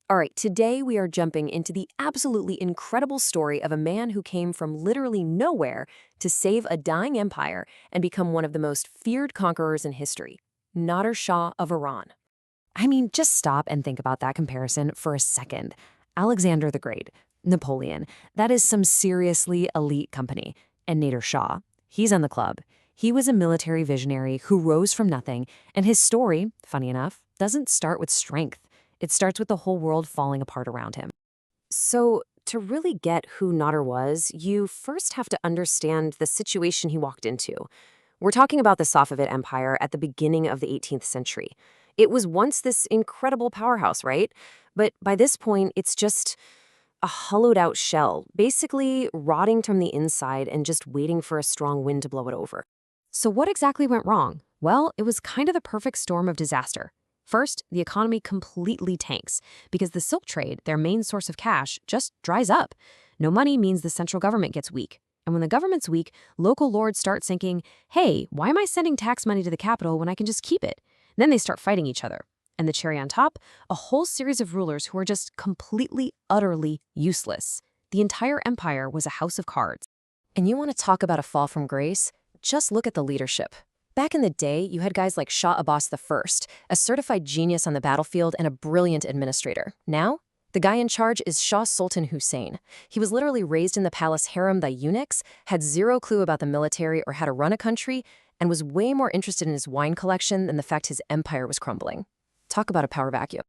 All right, today we are jumping into the absolutely incredible story of a man who came from literally nowhere to save a dying empire and become one of the most feared conquerors in history, Nader Shah of Iran. I mean, just stop and think about that comparison for a second. Alexander the Great, Napoleon, that is some seriously elite company. And Nader Shah, he's in the club. He was a military visionary who rose from nothing, and his story, funny enough, doesn't start with strength. It starts with the whole world falling apart around him. So, to really get who Nader was, you first have to understand the situation he walked into. We're talking about the Safavid Empire at the beginning of the 18th century. It was once this incredible powerhouse, right? But by this point, it's just a hollowed-out shell, basically rotting from the inside and just waiting for a strong wind to blow it over. So what exactly went wrong? Well, it was kind of the perfect storm of disaster. First, the economy completely tanks because the silk trade, their main source of cash, just dries up. No money means the central government gets weak. And when the government's weak, local lords start thinking, hey, why am I sending tax money to the capital when I can just keep it? Then they start fighting each other. And the cherry on top, a whole series of rulers who are just completely, utterly useless. The entire empire was a house of cards. And you want to talk about a fall from grace? Just look at the leadership. Back in the day, you had guys like Shah Abbas I, a certified genius on the battlefield and a brilliant administrator. Now, the guy in charge is Shah Sultan Hussein. He was literally raised in the palace harem by eunuchs, had zero clue about the military or how to run a country, and was way more interested in his wine collection than the fact his empire was crumbling. Talk about a power vacuum.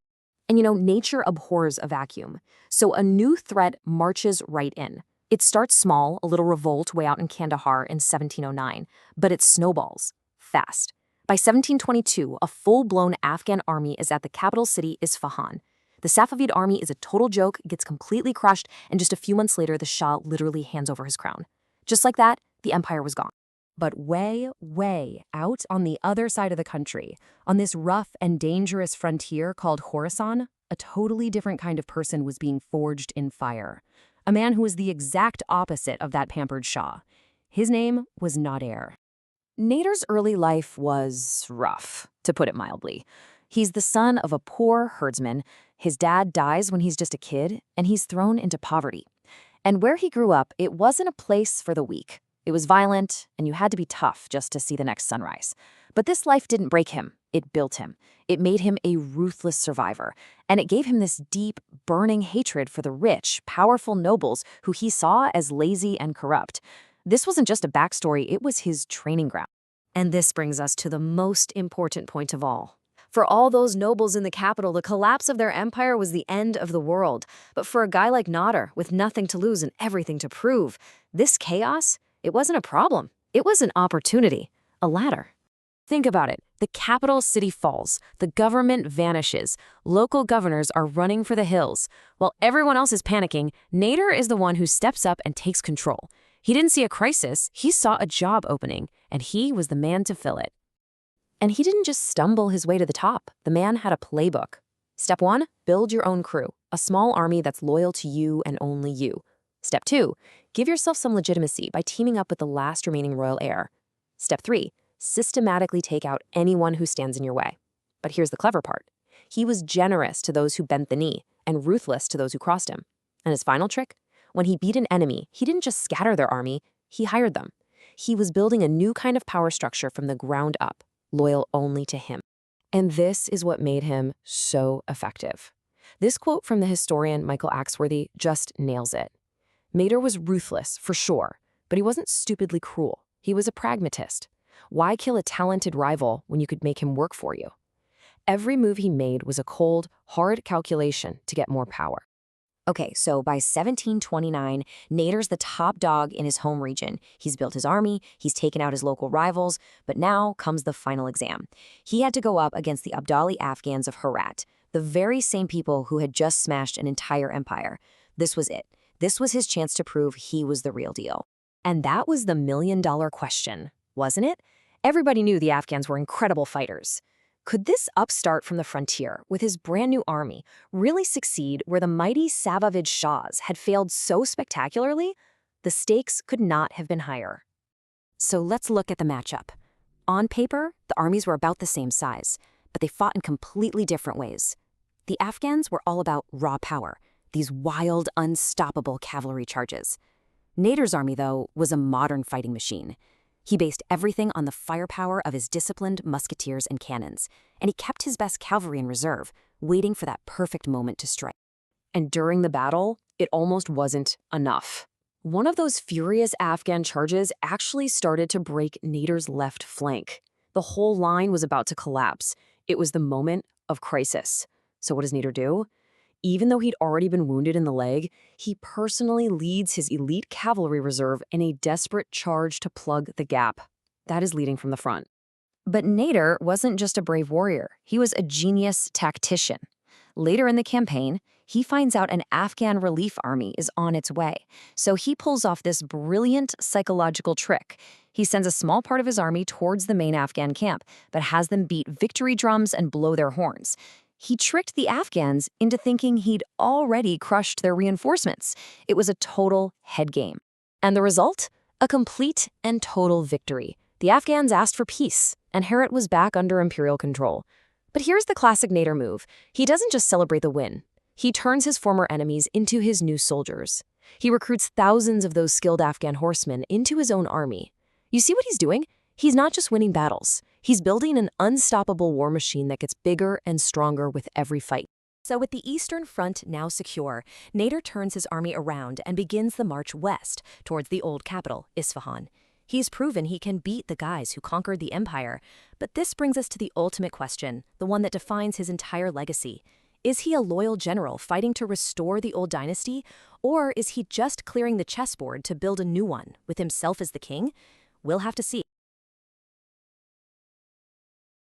And nature abhors a vacuum. So a new threat marches right in. It starts small, a little revolt way out in Kandahar in 1709, but it snowballs fast. By 1722, a full-blown Afghan army is at the capital city, Isfahan. The Safavid army is a total joke, gets completely crushed, and just a few months later, the Shah literally hands over his crown. Just like that, the empire was gone. But way, way out on the other side of the country, on this rough and dangerous frontier called Khorasan, a totally different kind of person was being forged in fire. A man who was the exact opposite of that pampered Shah. His name was Nader. Nader's early life was rough, to put it mildly. He's the son of a poor herdsman. His dad dies when he's just a kid, and he's thrown into poverty. And where he grew up, it wasn't a place for the weak. It was violent, and you had to be tough just to see the next sunrise. But this life didn't break him. It built him. It made him a ruthless survivor, and it gave him this deep, burning hatred for the rich, powerful nobles who he saw as lazy and corrupt. This wasn't just a backstory, it was his training ground. And this brings us to the most important point of all. For all those nobles in the capital, the collapse of their empire was the end of the world. But for a guy like Nader, with nothing to lose and everything to prove, this chaos, it wasn't a problem. It was an opportunity, a ladder. Think about it. The capital city falls, the government vanishes, local governors are running for the hills. While everyone else is panicking, Nader is the one who steps up and takes control. He didn't see a crisis, he saw a job opening, and he was the man to fill it. And he didn't just stumble his way to the top. The man had a playbook. Step 1, build your own crew, a small army that's loyal to you and only you. Step 2, give yourself some legitimacy by teaming up with the last remaining royal heir. Step 3, systematically take out anyone who stands in your way. But here's the clever part. He was generous to those who bent the knee and ruthless to those who crossed him. And his final trick? When he beat an enemy, he didn't just scatter their army, he hired them. He was building a new kind of power structure from the ground up, loyal only to him. And this is what made him so effective. This quote from the historian Michael Axworthy just nails it. Nader was ruthless, for sure, but he wasn't stupidly cruel. He was a pragmatist. Why kill a talented rival when you could make him work for you? Every move he made was a cold, hard calculation to get more power. Okay, so by 1729, Nader's the top dog in his home region. He's built his army, he's taken out his local rivals, but now comes the final exam. He had to go up against the Abdali Afghans of Herat, the very same people who had just smashed an entire empire. This was it. This was his chance to prove he was the real deal. And that was the million-dollar question, wasn't it? Everybody knew the Afghans were incredible fighters. Could this upstart from the frontier, with his brand new army, really succeed where the mighty Safavid Shahs had failed so spectacularly? The stakes could not have been higher. So let's look at the matchup. On paper, the armies were about the same size, but they fought in completely different ways. The Afghans were all about raw power, these wild, unstoppable cavalry charges. Nader's army, though, was a modern fighting machine. He based everything on the firepower of his disciplined musketeers and cannons, and he kept his best cavalry in reserve, waiting for that perfect moment to strike. And during the battle, it almost wasn't enough. One of those furious Afghan charges actually started to break Nader's left flank. The whole line was about to collapse. It was the moment of crisis. So what does Nader do? Even though he'd already been wounded in the leg, he personally leads his elite cavalry reserve in a desperate charge to plug the gap. That is leading from the front. But Nader wasn't just a brave warrior. He was a genius tactician. Later in the campaign, he finds out an Afghan relief army is on its way. So he pulls off this brilliant psychological trick. He sends a small part of his army towards the main Afghan camp, but has them beat victory drums and blow their horns. He tricked the Afghans into thinking he'd already crushed their reinforcements. It was a total head game. And the result? A complete and total victory. The Afghans asked for peace, and Herat was back under imperial control. But here's the classic Nader move. He doesn't just celebrate the win. He turns his former enemies into his new soldiers. He recruits thousands of those skilled Afghan horsemen into his own army. You see what he's doing? He's not just winning battles. He's building an unstoppable war machine that gets bigger and stronger with every fight. So with the Eastern Front now secure, Nader turns his army around and begins the march west towards the old capital, Isfahan. He's proven he can beat the guys who conquered the empire. But this brings us to the ultimate question, the one that defines his entire legacy. Is he a loyal general fighting to restore the old dynasty, or is he just clearing the chessboard to build a new one with himself as the king? We'll have to see.